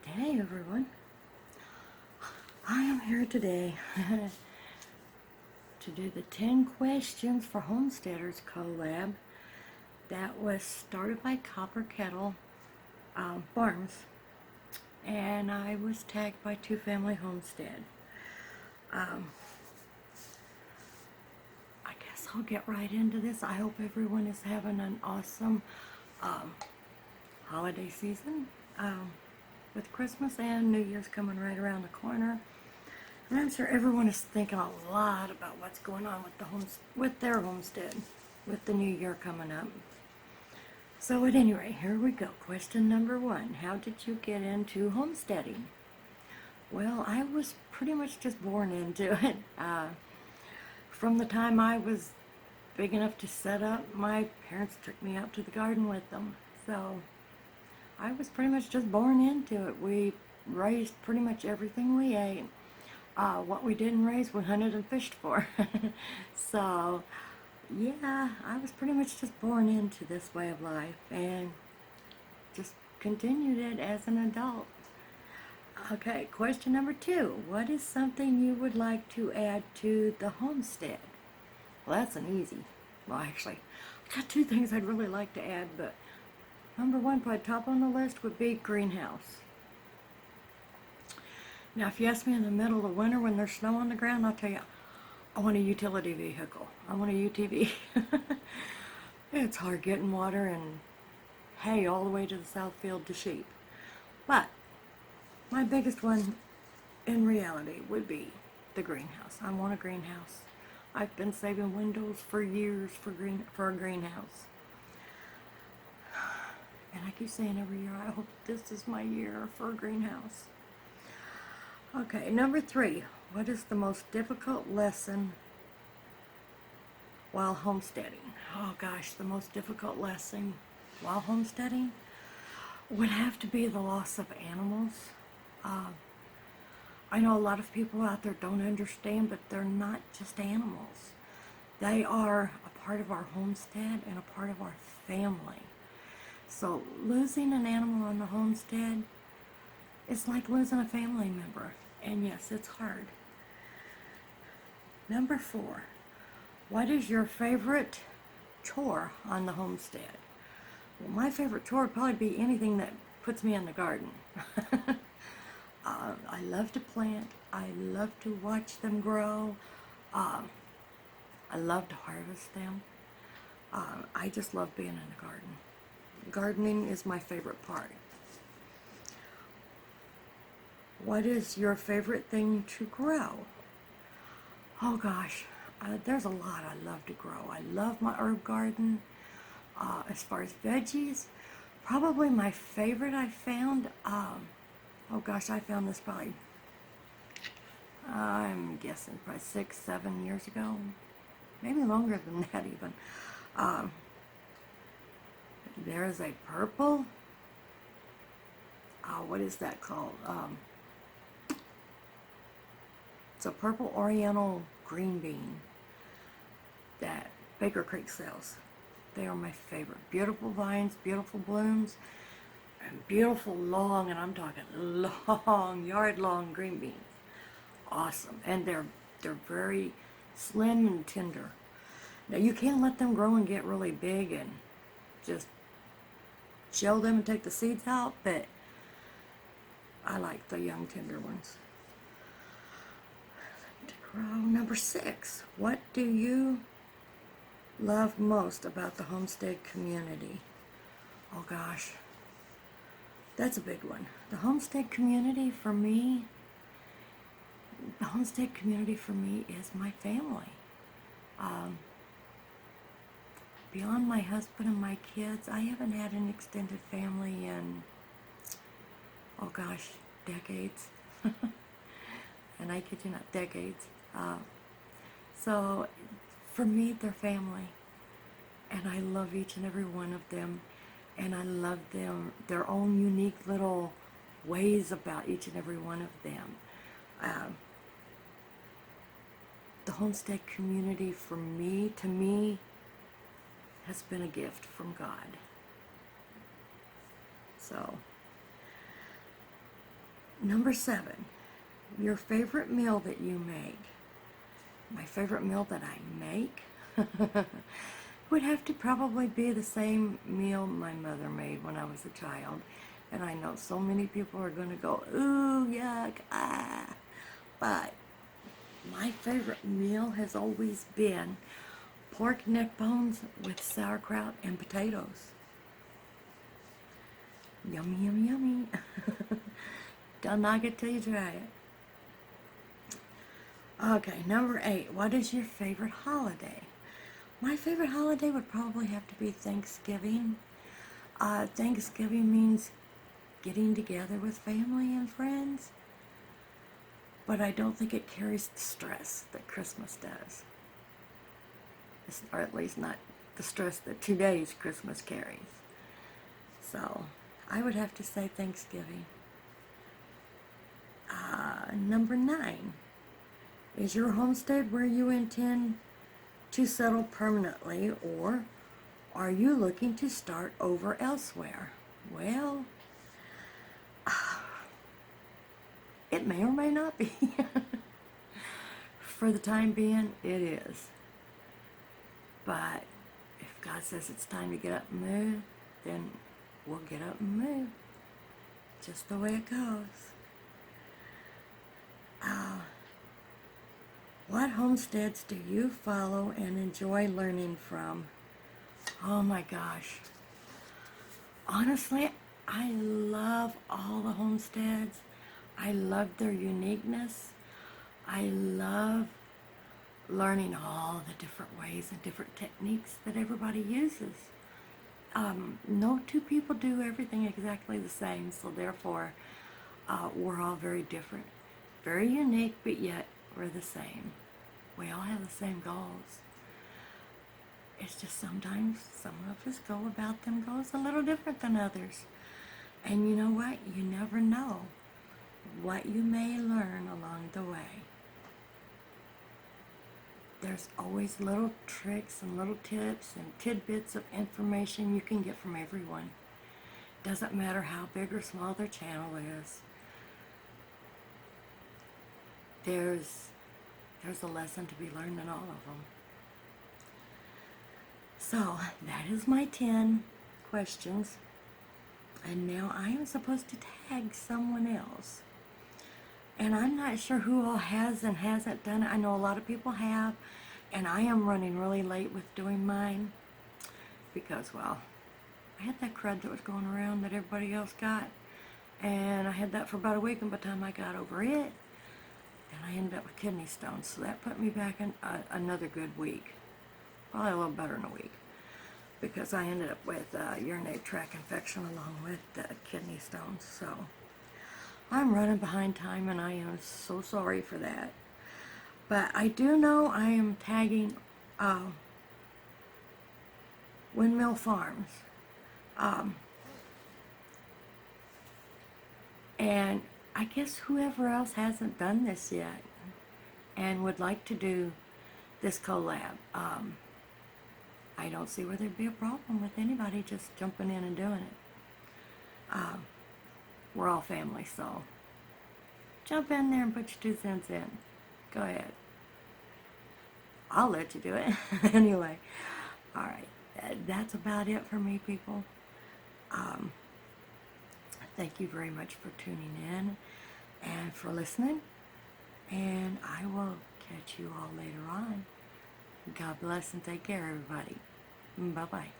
Hey everyone, I am here today to do the 10 Questions for Homesteaders collab that was started by Copper Kettle Farms, and I was tagged by Two Family Homestead. I guess I'll get right into this. I hope everyone is having an awesome holiday season with Christmas and New Year's coming right around the corner. And I'm sure everyone is thinking a lot about what's going on with their homestead, with the new year coming up. So at any rate, here we go. Question number 1. How did you get into homesteading? Well, I was pretty much just born into it. From the time I was big enough to set up, my parents took me out to the garden with them. So I was pretty much just born into it. We raised pretty much everything we ate. What we didn't raise, we hunted and fished for. So, yeah, I was pretty much just born into this way of life and just continued it as an adult. Okay, question number 2. What is something you would like to add to the homestead? Well, that's an easy. Well, actually, I've got 2 things I'd really like to add, but number 1, probably top on the list, would be greenhouse. Now, if you ask me in the middle of winter when there's snow on the ground, I'll tell you, I want a utility vehicle. I want a UTV. It's hard getting water and hay all the way to the south field to sheep. But my biggest one in reality would be the greenhouse. I want a greenhouse. I've been saving windows for years for a greenhouse. And I keep saying every year, I hope this is my year for a greenhouse. Okay, number 3. What is the most difficult lesson while homesteading? Oh gosh, the most difficult lesson while homesteading would have to be the loss of animals. I know a lot of people out there don't understand, but they're not just animals. They are a part of our homestead and a part of our family. So losing an animal on the homestead, it's like losing a family member. And yes, it's hard. Number 4. What is your favorite chore on the homestead? Well, my favorite chore would probably be anything that puts me in the garden. I love to plant. I love to watch them grow. I love to harvest them. I just love being in the garden. Gardening is my favorite part. What is your favorite thing to grow? Oh gosh, there's a lot I love to grow. I love my herb garden. As far as veggies, probably my favorite I found, oh gosh, I found this probably, I'm guessing probably 6-7 years ago. Maybe longer than that even. There is a purple, what is that called? It's a purple oriental green bean that Baker Creek sells. They are my favorite. Beautiful vines, beautiful blooms, and beautiful long, and I'm talking long, yard-long green beans. Awesome. And they're very slim and tender. Now, you can let them grow and get really big and just shell them and take the seeds out, but I like the young, tender ones. Number 6. What do you love most about the homestead community? Oh gosh, that's a big one. The homestead community for me is my family. Beyond my husband and my kids, I haven't had an extended family in, oh gosh, decades. And I kid you not, decades. So for me, they're family, and I love each and every one of them, and I love their own unique little ways about each and every one of them. The homestead community to me, has been a gift from God. So Number 7, your favorite meal that you make. My favorite meal that I make would have to probably be the same meal my mother made when I was a child. And I know so many people are going to go, ooh, yuck, ah. But my favorite meal has always been pork neck bones with sauerkraut and potatoes. Yummy, yummy, yummy. Don't knock it till you try it. Okay, number 8. What is your favorite holiday? My favorite holiday would probably have to be Thanksgiving. Thanksgiving means getting together with family and friends, but I don't think it carries the stress that Christmas does. Or at least not the stress that today's Christmas carries. So, I would have to say Thanksgiving. Number 9. Is your homestead where you intend to settle permanently, or are you looking to start over elsewhere? Well, it may or may not be. For the time being, it is. But if God says it's time to get up and move, then we'll get up and move. Just the way it goes. What homesteads do you follow and enjoy learning from? Oh my gosh. Honestly, I love all the homesteads. I love their uniqueness. I love learning all the different ways and different techniques that everybody uses. No two people do everything exactly the same, so therefore we're all very different. Very unique, but yet we're the same. We all have the same goals. It's just sometimes some of us go about them goals a little different than others. And you know what? You never know what you may learn along the way. There's always little tricks and little tips and tidbits of information you can get from everyone. Doesn't matter how big or small their channel is. There's a lesson to be learned in all of them. So, that is my 10 questions. And now I am supposed to tag someone else. And I'm not sure who all has and hasn't done it. I know a lot of people have. And I am running really late with doing mine. Because, well, I had that crud that was going around that everybody else got. And I had that for about a week. And by the time I got over it, and I ended up with kidney stones. So that put me back in another good week. Probably a little better than a week. Because I ended up with urinary tract infection along with kidney stones. So I'm running behind time, and I am so sorry for that. But I do know I am tagging Windmill Farms. And I guess whoever else hasn't done this yet and would like to do this collab, I don't see where there'd be a problem with anybody just jumping in and doing it. We're all family, so jump in there and put your 2 cents in. Go ahead. I'll let you do it. Anyway, all right. That's about it for me, people. Thank you very much for tuning in and for listening. And I will catch you all later on. God bless and take care, everybody. Bye-bye.